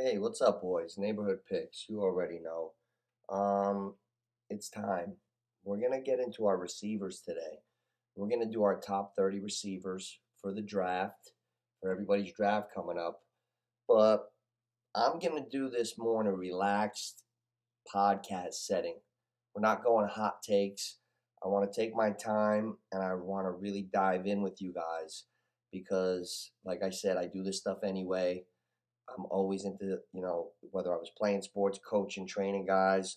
Hey, what's up, boys? Neighborhood picks. You already know. Um, it's time. We're gonna get into our receivers today. We're gonna do our top 30 receivers for the draft, for everybody's draft coming up. But I'm gonna do this more in a relaxed podcast setting. We're not going hot takes. I want to take my time and I want to really dive in with you guys because, like I said, I do this stuff anyway. I'm always into, whether I was playing sports, coaching, training guys,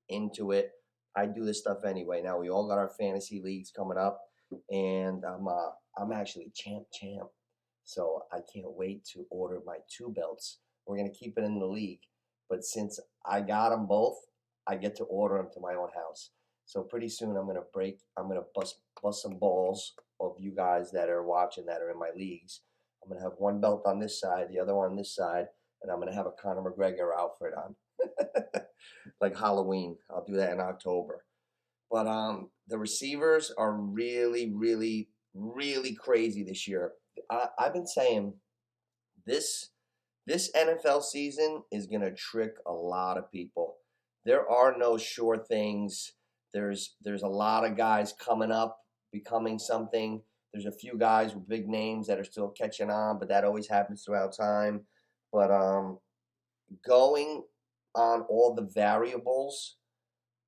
into it. I do this stuff anyway. Now we all got our fantasy leagues coming up, and I'm actually champ. So I can't wait to order my two belts. We're gonna keep it in the league, but since I got them both, I get to order them to my own house. So pretty soon I'm gonna bust some balls of you guys that are watching that are in my leagues. I'm gonna have one belt on this side, the other one on this side, and I'm gonna have a Conor McGregor outfit on, like Halloween. I'll do that in October. But the receivers are really, really, really crazy this year. I've been saying this this NFL season is gonna trick a lot of people. There are no sure things. There's a lot of guys coming up, becoming something. There's a few guys with big names that are still catching on, but that always happens throughout time. But going on all the variables,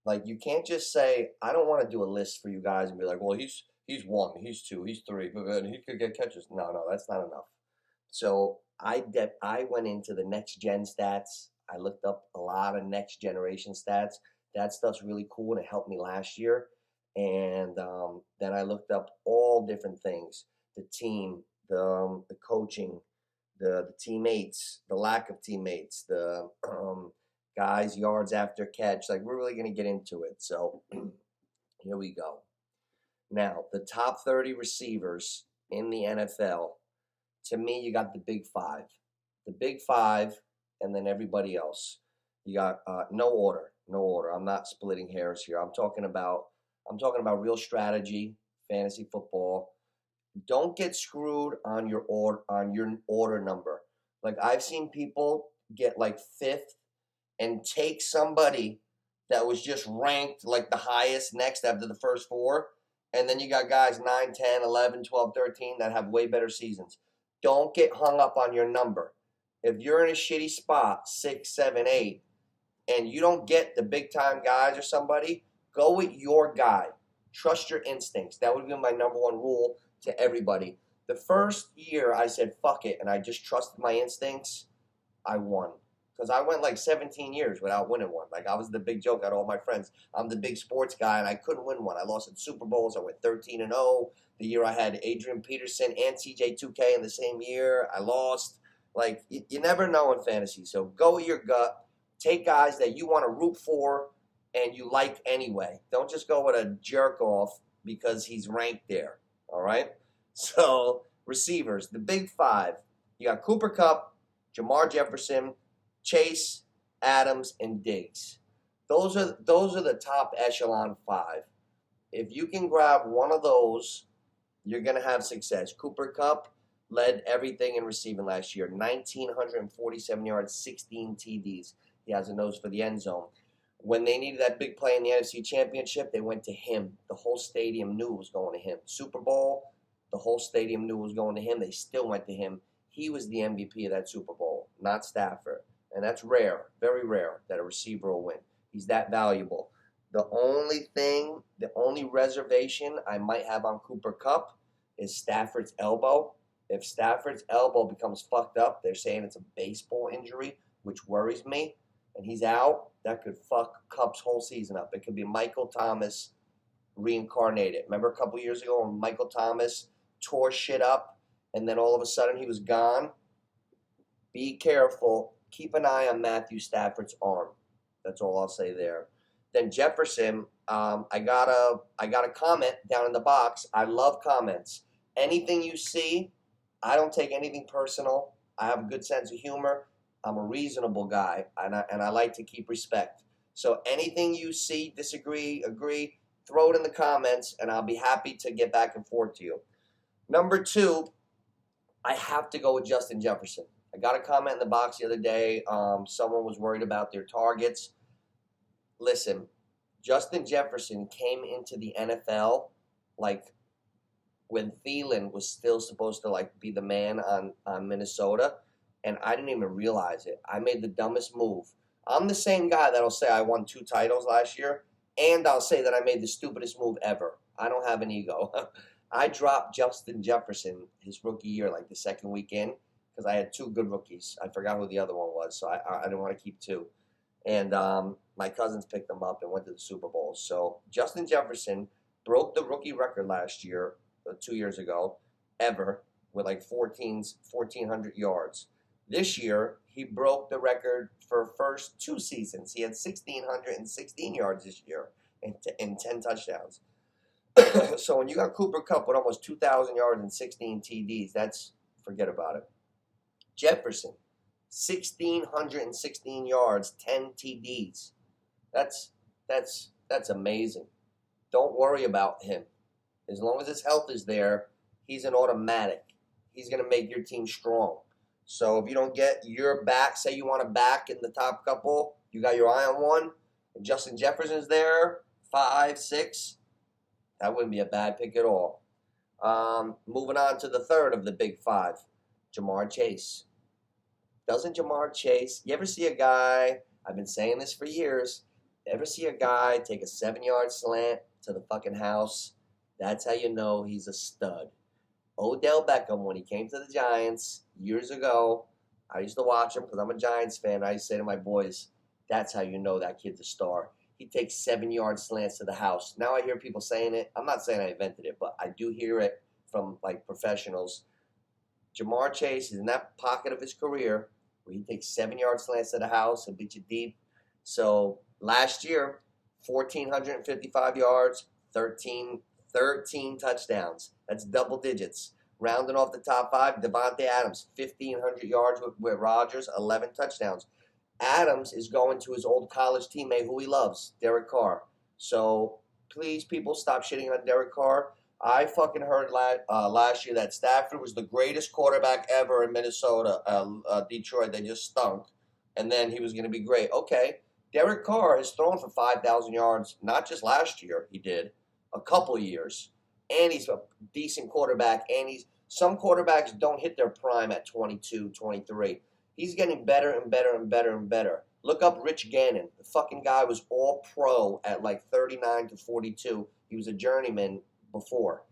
like you can't just say, I don't want to do a list for you guys and be like, well, he's one, he's two, he's three, and he could get catches. No, that's not enough. So I went into the next gen stats. I looked up a lot of next generation stats. That stuff's really cool and it helped me last year. And then I looked up all different things: the team, the coaching, the teammates, the lack of teammates, the guys yards after catch. Like we're really gonna get into it. So here we go. Now the top 30 receivers in the NFL. To me, you got the big five. The big five, and then everybody else. You got no order, no order. I'm not splitting hairs here. I'm talking about real strategy, fantasy football. Don't get screwed on your order number. Like I've seen people get like fifth and take somebody that was just ranked like the highest next after the first four. And then you got guys 9, 10, 11, 12, 13 that have way better seasons. Don't get hung up on your number. If you're in a shitty spot, 6, 7, 8, and you don't get the big time guys or somebody, go with your guy. Trust your instincts. That would be my number one rule to everybody. The first year I said, fuck it, and I just trusted my instincts, I won. Because I went like 17 years without winning one. Like I was the big joke out of all my friends. I'm the big sports guy, and I couldn't win one. I lost in Super Bowls. I went 13-0. The year I had Adrian Peterson and CJ2K in the same year, I lost. Like you never know in fantasy. So go with your gut. Take guys that you want to root for and you like anyway. Don't just go with a jerk off because he's ranked there. All right. So receivers, the big five. You got Cooper Kupp, Jamar Jefferson, Chase, Adams, and Diggs. Those are the top echelon five. If you can grab one of those, you're gonna have success. Cooper Kupp led everything in receiving last year. 1,947 yards, 16 TDs. He has a nose for the end zone. When they needed that big play in the NFC Championship, they went to him. The whole stadium knew it was going to him. Super Bowl, the whole stadium knew it was going to him. They still went to him. He was the MVP of that Super Bowl, not Stafford. And that's rare, very rare, that a receiver will win. He's that valuable. The only reservation I might have on Cooper Kupp is Stafford's elbow. If Stafford's elbow becomes fucked up, they're saying it's a baseball injury, which worries me, and he's out, that could fuck Kupp's whole season up. It could be Michael Thomas reincarnated. Remember a couple years ago when Michael Thomas tore shit up, and then all of a sudden he was gone? Be careful. Keep an eye on Matthew Stafford's arm. That's all I'll say there. Then Jefferson, I got a comment down in the box. I love comments. Anything you see, I don't take anything personal. I have a good sense of humor. I'm a reasonable guy, and I like to keep respect. So anything you see, disagree, agree, throw it in the comments, and I'll be happy to get back and forth to you. Number two, I have to go with Justin Jefferson. I got a comment in the box the other day. Someone was worried about their targets. Listen, Justin Jefferson came into the NFL like when Thielen was still supposed to like be the man on Minnesota, and I didn't even realize it. I made the dumbest move. I'm the same guy that'll say I won 2 titles last year, and I'll say that I made the stupidest move ever. I don't have an ego. I dropped Justin Jefferson his rookie year, like the second weekend, because I had 2 good rookies. I forgot who the other one was, so I didn't want to keep 2. And my cousins picked them up and went to the Super Bowl. So Justin Jefferson broke the rookie record last year, 2 years ago, ever, with like 1,400 yards. This year, he broke the record for first 2 seasons. He had 1,616 yards this year and 10 touchdowns. So when you got Cooper Kupp with almost 2,000 yards and 16 TDs, forget about it. Jefferson, 1,616 yards, 10 TDs. That's amazing. Don't worry about him. As long as his health is there, he's an automatic. He's going to make your team strong. So if you don't get your back, say you want a back in the top couple, you got your eye on one, and Justin Jefferson's there, 5, 6, that wouldn't be a bad pick at all. Moving on to the third of the big 5, Jamar Chase. Doesn't Jamar Chase, you ever see a guy, I've been saying this for years, ever see a guy take a 7-yard slant to the fucking house? That's how you know he's a stud. Odell Beckham, when he came to the Giants years ago, I used to watch him because I'm a Giants fan. I used to say to my boys, that's how you know that kid's a star. He takes 7-yard slants to the house. Now I hear people saying it. I'm not saying I invented it, but I do hear it from like professionals. Jamar Chase is in that pocket of his career where he takes 7-yard slants to the house and beats you deep. So last year, 1,455 yards, 13 touchdowns. That's double digits. Rounding off the top 5, Devontae Adams, 1,500 yards with Rodgers, 11 touchdowns. Adams is going to his old college teammate who he loves, Derek Carr. So please, people, stop shitting on Derek Carr. I fucking heard last year that Stafford was the greatest quarterback ever in Minnesota. Detroit, they just stunk. And then he was going to be great. Okay, Derek Carr has thrown for 5,000 yards, not just last year, he did, a couple years. And he's a decent quarterback. And some quarterbacks don't hit their prime at 22, 23. He's getting better and better and better and better. Look up Rich Gannon. The fucking guy was all pro at like 39 to 42. He was a journeyman before.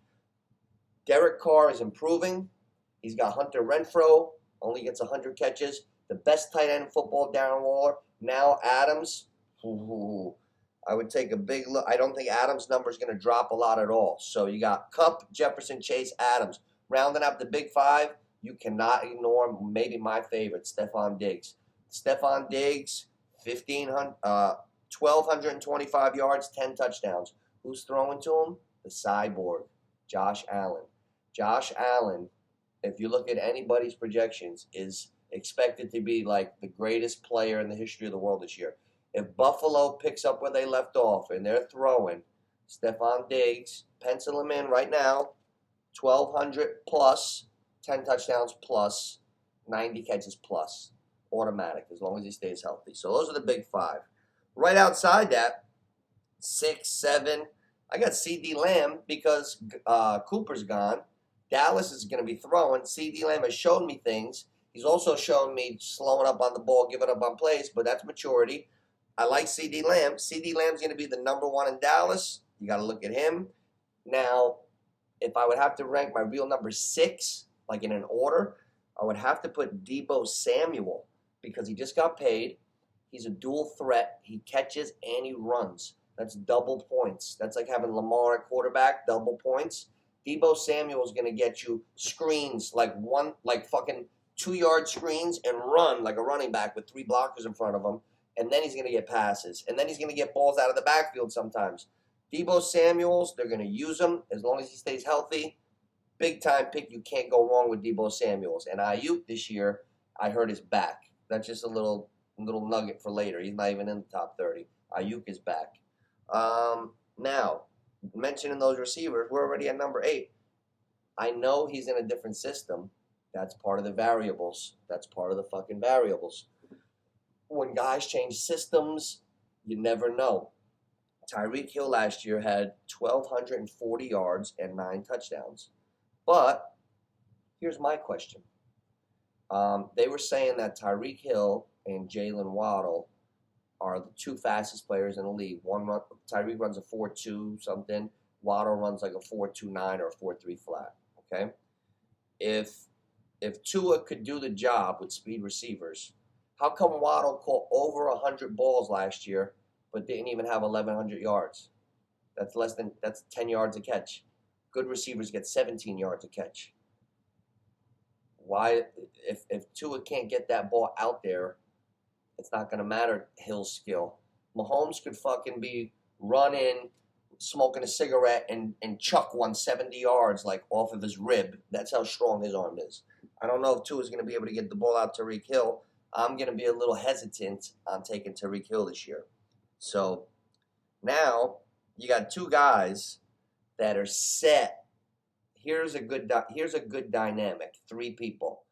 Derek Carr is improving. He's got Hunter Renfrow. Only gets 100 catches. The best tight end in football, Darren Waller. Now Adams. I would take a big look. I don't think Adams' number is going to drop a lot at all. So you got Kupp, Jefferson, Chase, Adams. Rounding up the big 5, you cannot ignore maybe my favorite, Stephon Diggs. Stephon Diggs, 1,225 yards, 10 touchdowns. Who's throwing to him? The cyborg, Josh Allen. Josh Allen, if you look at anybody's projections, is expected to be like the greatest player in the history of the world this year. If Buffalo picks up where they left off and they're throwing, Stephon Diggs, pencil him in right now, 1,200 plus, 10 touchdowns plus, 90 catches plus, automatic, as long as he stays healthy. So those are the big 5. Right outside that, 6, 7, I got CD Lamb because Cooper's gone. Dallas is going to be throwing. CD Lamb has shown me things. He's also shown me slowing up on the ball, giving up on plays, but that's maturity. I like CD Lamb. CD Lamb's going to be the number 1 in Dallas. You got to look at him. Now, if I would have to rank my real number 6, like in an order, I would have to put Deebo Samuel because he just got paid. He's a dual threat. He catches and he runs. That's double points. That's like having Lamar at quarterback, double points. Deebo Samuel is going to get you screens, like fucking 2-yard screens and run like a running back with 3 blockers in front of him. And then he's going to get passes. And then he's going to get balls out of the backfield sometimes. Deebo Samuels, they're going to use him as long as he stays healthy. Big time pick. You can't go wrong with Deebo Samuels. And Ayuk this year, I heard is back. That's just a little nugget for later. He's not even in the top 30. Ayuk is back. Now, mentioning those receivers, we're already at number 8. I know he's in a different system, That's part of the variables. That's part of the fucking variables. When guys change systems, you never know. Tyreek Hill last year had 1,240 yards and 9 touchdowns. But here's my question. They were saying that Tyreek Hill and Jalen Waddle are the 2 fastest players in the league. Tyreek runs a 4.2 something. Waddle runs like a 4.29 or a 4.3 flat. Okay, if Tua could do the job with speed receivers, how come Waddle caught over 100 balls last year, but didn't even have 1,100 yards? That's 10 yards a catch. Good receivers get 17 yards a catch. Why, if Tua can't get that ball out there, it's not going to matter Hill's skill. Mahomes could fucking be running, smoking a cigarette, and chuck 170 yards like off of his rib. That's how strong his arm is. I don't know if Tua's going to be able to get the ball out to Tyreek Hill. I'm going to be a little hesitant on taking Tyreek Hill this year. So now you got 2 guys that are set. Here's a good dynamic. 3 people.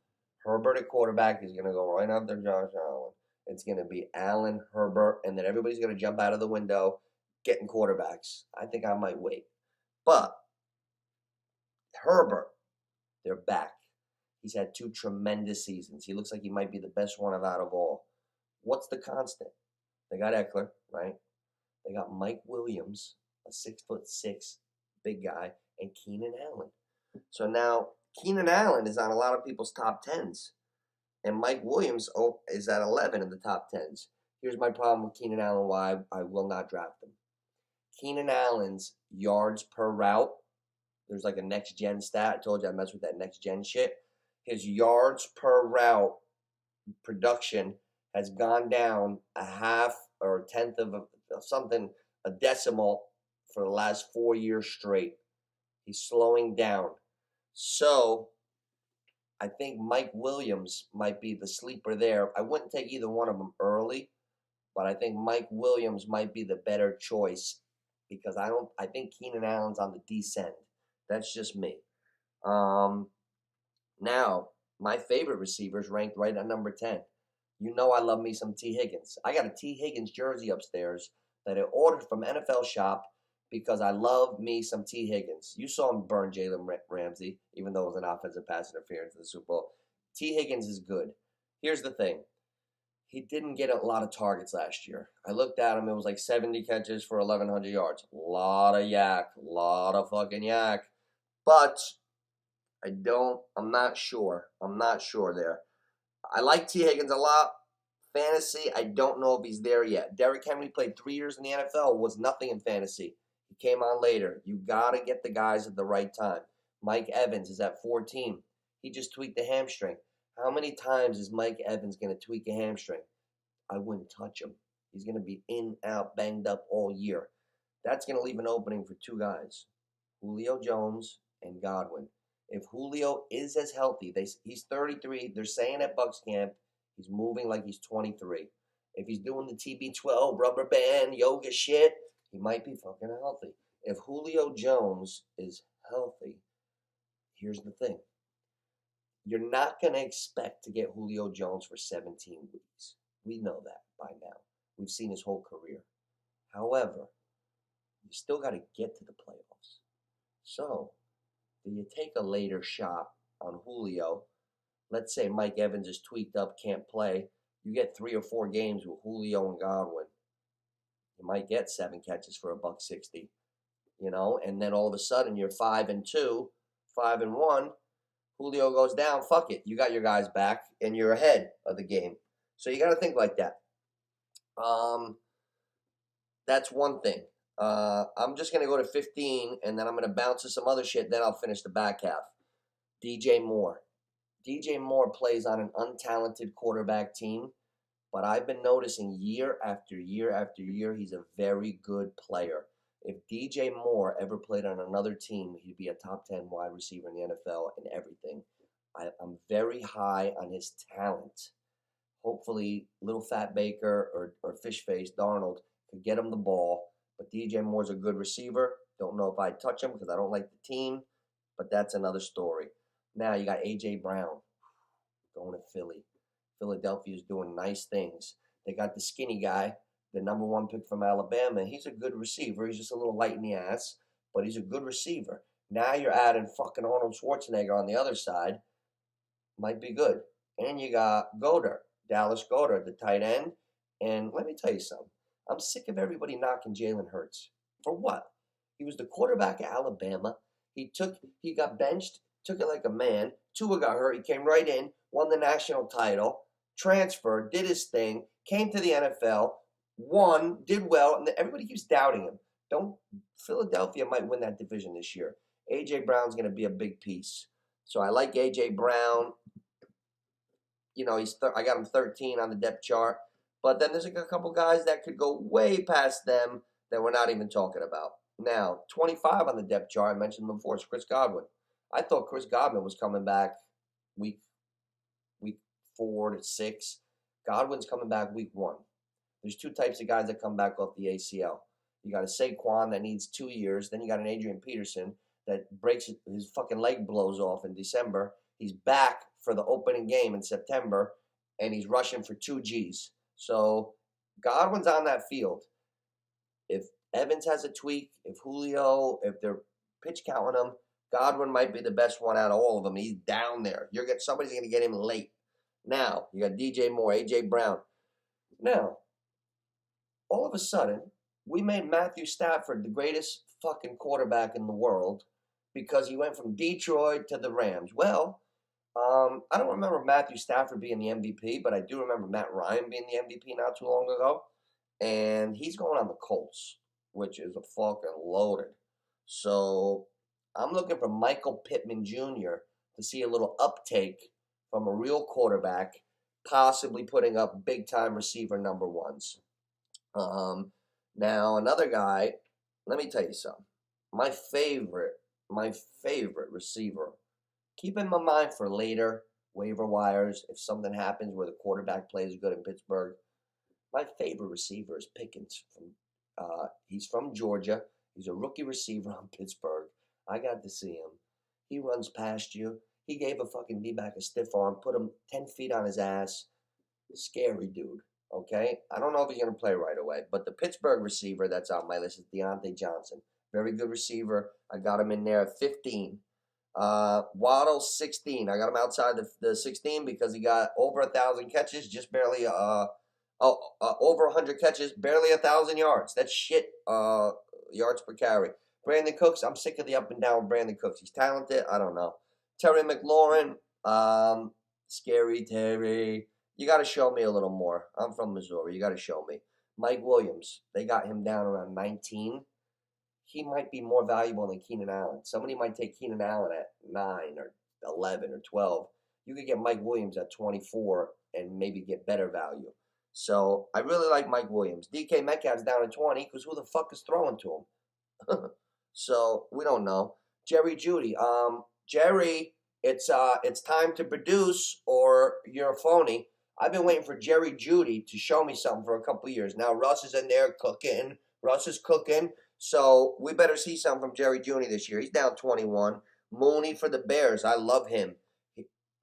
Herbert at quarterback is going to go right after Josh Allen. It's going to be Allen, Herbert, and then everybody's going to jump out of the window getting quarterbacks. I think I might wait. But Herbert, they're back. He's had 2 tremendous seasons. He looks like he might be the best one out of all. What's the constant? They got Eckler, right? They got Mike Williams, a 6'6" big guy, and Keenan Allen. So now Keenan Allen is on a lot of people's top 10s. And Mike Williams is at 11 in the top 10s. Here's my problem with Keenan Allen, why I will not draft him. Keenan Allen's yards per route, there's like a next-gen stat. I told you I mess with that next-gen shit. His yards per route production has gone down a half or a tenth of a decimal for the last 4 years straight. He's slowing down. So I think Mike Williams might be the sleeper there. I wouldn't take either one of them early, but I think Mike Williams might be the better choice because I think Keenan Allen's on the descent. That's just me. Now, my favorite receiver is ranked right at number 10. You know I love me some T. Higgins. I got a T. Higgins jersey upstairs that I ordered from NFL Shop because I love me some T. Higgins. You saw him burn Jalen Ramsey, even though it was an offensive pass interference in the Super Bowl. T. Higgins is good. Here's the thing. He didn't get a lot of targets last year. I looked at him. It was like 70 catches for 1,100 yards. A lot of yak. A lot of fucking yak. But I'm not sure. I'm not sure there. I like T. Higgins a lot. Fantasy, I don't know if he's there yet. Derrick Henry played 3 years in the NFL, was nothing in fantasy. He came on later. You got to get the guys at the right time. Mike Evans is at 14. He just tweaked a hamstring. How many times is Mike Evans going to tweak a hamstring? I wouldn't touch him. He's going to be in, out, banged up all year. That's going to leave an opening for 2 guys, Julio Jones and Godwin. If Julio is as healthy, he's 33. They're saying at Bucks camp he's moving like he's 23. If he's doing the TB12 rubber band yoga shit, he might be fucking healthy. If Julio Jones is healthy, here's the thing. You're not going to expect to get Julio Jones for 17 weeks. We know that by now. We've seen his whole career. However, you still got to get to the playoffs. So, do you take a later shot on Julio? Let's say Mike Evans is tweaked up, can't play. You get 3 or 4 games with Julio and Godwin. You might get 7 catches for $160, and then all of a sudden you're 5-2, 5-1. Julio goes down. Fuck it, you got your guys back, and you're ahead of the game. So you got to think like that. That's one thing. I'm just gonna go to 15, and then I'm gonna bounce to some other shit. Then I'll finish the back half. DJ Moore. DJ Moore plays on an untalented quarterback team, but I've been noticing year after year after year he's a very good player. If DJ Moore ever played on another team, he'd be a top 10 wide receiver in the NFL and everything. I'm very high on his talent. Hopefully, little fat Baker or fish face Darnold could get him the ball. But DJ Moore's a good receiver. Don't know if I'd touch him because I don't like the team. But that's another story. Now you got A.J. Brown. going to Philly. Philadelphia's doing nice things. They got the skinny guy, the number 1 pick from Alabama. He's a good receiver. He's just a little light in the ass, but he's a good receiver. Now you're adding fucking Arnold Schwarzenegger on the other side. Might be good. And you got Goddard, Dallas Goddard, the tight end. And let me tell you something. I'm sick of everybody knocking Jalen Hurts. For what? He was the quarterback at Alabama. He got benched, took it like a man. Tua got hurt. He came right in, won the national title, transferred, did his thing, came to the NFL, won, did well, and everybody keeps doubting him. Philadelphia might win that division this year. A.J. Brown's going to be a big piece. So I like A.J. Brown. You know, I got him 13 on the depth chart. But then there's a couple guys that could go way past them that we're not even talking about. Now, 25 on the depth chart, I mentioned him before, is Chris Godwin. I thought Chris Godwin was coming back week 4 to 6. Godwin's coming back week 1. There's 2 types of guys that come back off the ACL. You got a Saquon that needs 2 years. Then you got an Adrian Peterson that breaks his fucking leg blows off in December. He's back for the opening game in September, and he's rushing for 2 Gs. So Godwin's on that field. If Evans has a tweak, if Julio, if they're pitch counting him, Godwin might be the best one out of all of them. He's down there. Somebody's going to get him late. Now, you got DJ Moore, A.J. Brown. Now, all of a sudden, we made Matthew Stafford the greatest fucking quarterback in the world because he went from Detroit to the Rams. Well, I don't remember Matthew Stafford being the MVP, but I do remember Matt Ryan being the MVP not too long ago. And he's going on the Colts, which is a fucking loaded. So I'm looking for Michael Pittman Jr. to see a little uptake from a real quarterback, possibly putting up big-time receiver number 1s. Now, another guy, let me tell you something. My favorite receiver, keep in my mind for later waiver wires, if something happens where the quarterback plays good in Pittsburgh, my favorite receiver is Pickens. He's from Georgia. He's a rookie receiver on Pittsburgh. I got to see him. He runs past you. He gave a fucking D-back a stiff arm, put him 10 feet on his ass. Scary dude, okay? I don't know if he's going to play right away, but the Pittsburgh receiver that's on my list is Deontay Johnson. Very good receiver. I got him in there at 15. Waddle, 16. I got him outside the 16 because he got over 1,000 catches, just barely, over 100 catches, barely 1,000 yards. That's shit, yards per carry. Brandon Cooks, I'm sick of the up and down with Brandon Cooks. He's talented. I don't know. Terry McLaurin, scary Terry. You got to show me a little more. I'm from Missouri. You got to show me. Mike Williams, they got him down around 19. He might be more valuable than Keenan Allen. Somebody might take Keenan Allen at 9 or 11 or 12. You could get Mike Williams at 24 and maybe get better value. So I really like Mike Williams. DK Metcalf's down at 20 because who the fuck is throwing to him? So we don't know. Jerry Judy. Jerry, it's time to produce or you're a phony. I've been waiting for Jerry Judy to show me something for a couple of years. Now Russ is in there cooking. Russ is cooking. So we better see something from Jerry Judy this year. He's down 21. Mooney for the Bears. I love him.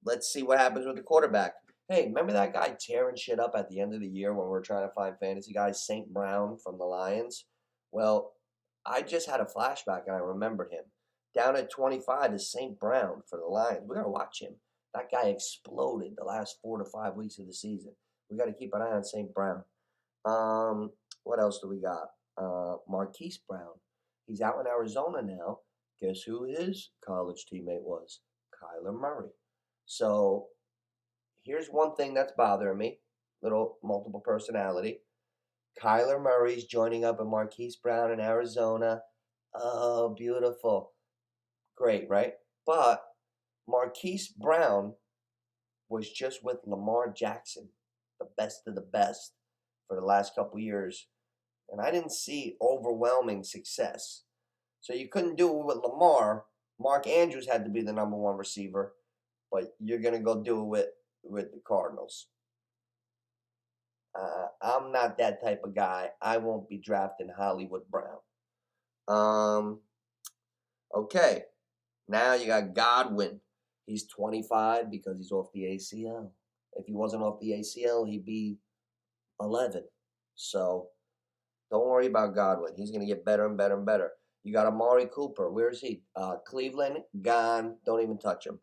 Let's see what happens with the quarterback. Hey, remember that guy tearing shit up at the end of the year when we were trying to find fantasy guys? St. Brown from the Lions. Well, I just had a flashback and I remembered him. Down at 25 is St. Brown for the Lions. We got to watch him. That guy exploded the last 4 to 5 weeks of the season. We got to keep an eye on St. Brown. What else do we got? Marquis Brown. He's out in Arizona now. Guess who his college teammate was? Kyler Murray. So here's one thing that's bothering me. Little multiple personality. Kyler Murray's joining up with Marquis Brown in Arizona. Oh, beautiful. Great, right? But Marquis Brown was just with Lamar Jackson, the best of the best, for the last couple years. And I didn't see overwhelming success. So you couldn't do it with Lamar. Mark Andrews had to be the number 1 receiver. But you're going to go do it with the Cardinals. I'm not that type of guy. I won't be drafting Hollywood Brown. Okay. Now you got Godwin. He's 25 because he's off the ACL. If he wasn't off the ACL, he'd be 11. So don't worry about Godwin. He's going to get better and better and better. You got Amari Cooper. Where is he? Cleveland, gone. Don't even touch him.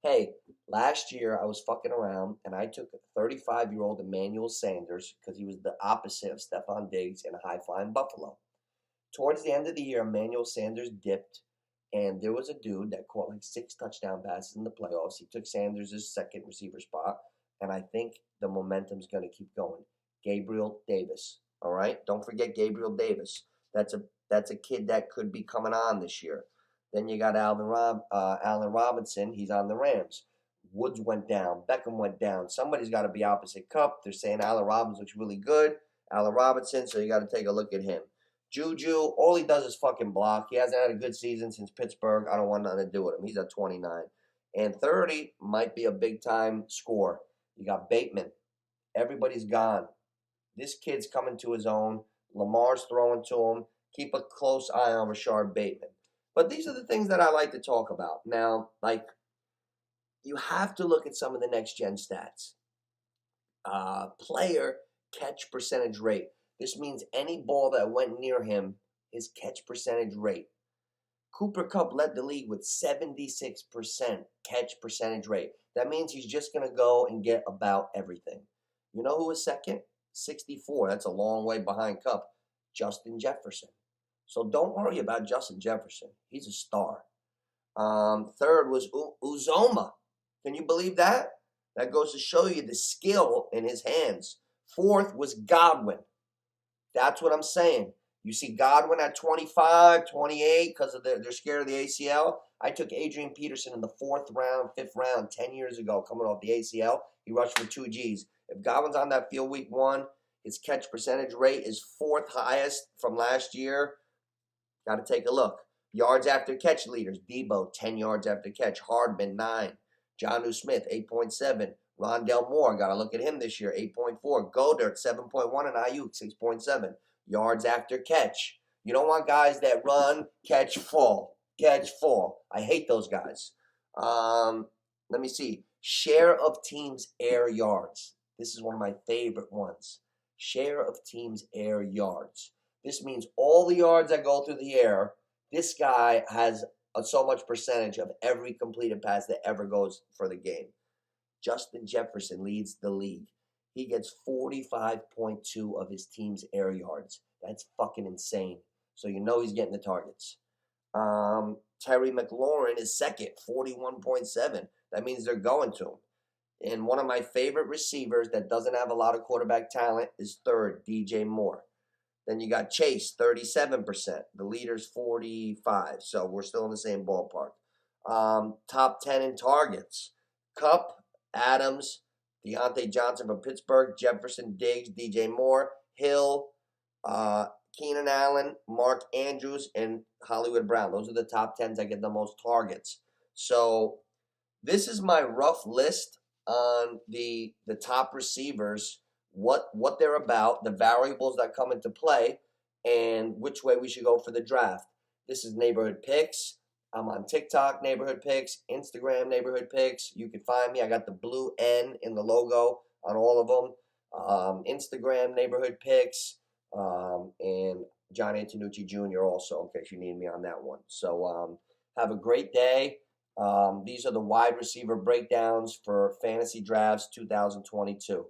Hey, last year I was fucking around and I took a 35-year-old Emmanuel Sanders because he was the opposite of Stephon Diggs in a high-flying Buffalo. Towards the end of the year, Emmanuel Sanders dipped, and there was a dude that caught like 6 touchdown passes in the playoffs. He took Sanders' second receiver spot, and I think the momentum's going to keep going. Gabriel Davis, all right? Don't forget Gabriel Davis. That's a kid that could be coming on this year. Then you got Allen Robinson. He's on the Rams. Woods went down. Beckham went down. Somebody's got to be opposite Cup. They're saying Allen Robinson looks really good. Allen Robinson, so you got to take a look at him. Juju, all he does is fucking block. He hasn't had a good season since Pittsburgh. I don't want nothing to do with him. He's at 29. And 30 might be a big-time score. You got Bateman. Everybody's gone. This kid's coming to his own. Lamar's throwing to him. Keep a close eye on Rashard Bateman. But these are the things that I like to talk about. Now, like, you have to look at some of the next-gen stats. Player catch percentage rate. This means any ball that went near him, his catch percentage rate. Cooper Kupp led the league with 76% catch percentage rate. That means he's just going to go and get about everything. You know who was second? 64. That's a long way behind Kupp. Justin Jefferson. So don't worry about Justin Jefferson. He's a star. Third was Uzoma. Can you believe that? That goes to show you the skill in his hands. Fourth was Godwin. That's what I'm saying. You see Godwin at 25, 28 because of they're scared of the ACL. I took Adrian Peterson in the 4th round, 5th round, 10 years ago coming off the ACL. He rushed for 2 Gs. If Godwin's on that field week 1, his catch percentage rate is 4th highest from last year. Got to take a look. Yards after catch leaders. Debo, 10 yards after catch. Hardman, 9. Jonnu Smith, 8.7. Rondell Moore, got to look at him this year, 8.4. Goddard, 7.1. And Ayuk, 6.7. Yards after catch. You don't want guys that run, catch, fall. Catch, fall. I hate those guys. Let me see. Share of teams' air yards. This is one of my favorite ones. Share of teams' air yards. This means all the yards that go through the air, this guy has so much percentage of every completed pass that ever goes for the game. Justin Jefferson leads the league. He gets 45.2 of his team's air yards. That's fucking insane. So you know he's getting the targets. Terry McLaurin is second, 41.7. That means they're going to him. And one of my favorite receivers that doesn't have a lot of quarterback talent is third, DJ Moore. Then you got Chase, 37%. The leader's 45, so we're still in the same ballpark. Top 10 in targets. Kupp, Adams, Deontay Johnson from Pittsburgh, Jefferson, Diggs, DJ Moore, Hill, Keenan Allen, Mark Andrews, and Hollywood Brown. Those are the top 10s that get the most targets. So this is my rough list on the top receivers, what they're about, the variables that come into play, and which way we should go for the draft. This is Neighborhood Picks. I'm on TikTok, Neighborhood Picks, Instagram, Neighborhood Picks. You can find me. I got the blue N in the logo on all of them. Instagram, Neighborhood Picks, and John Antonucci Jr. also, in case you need me on that one. So have a great day. These are the wide receiver breakdowns for Fantasy Drafts 2022.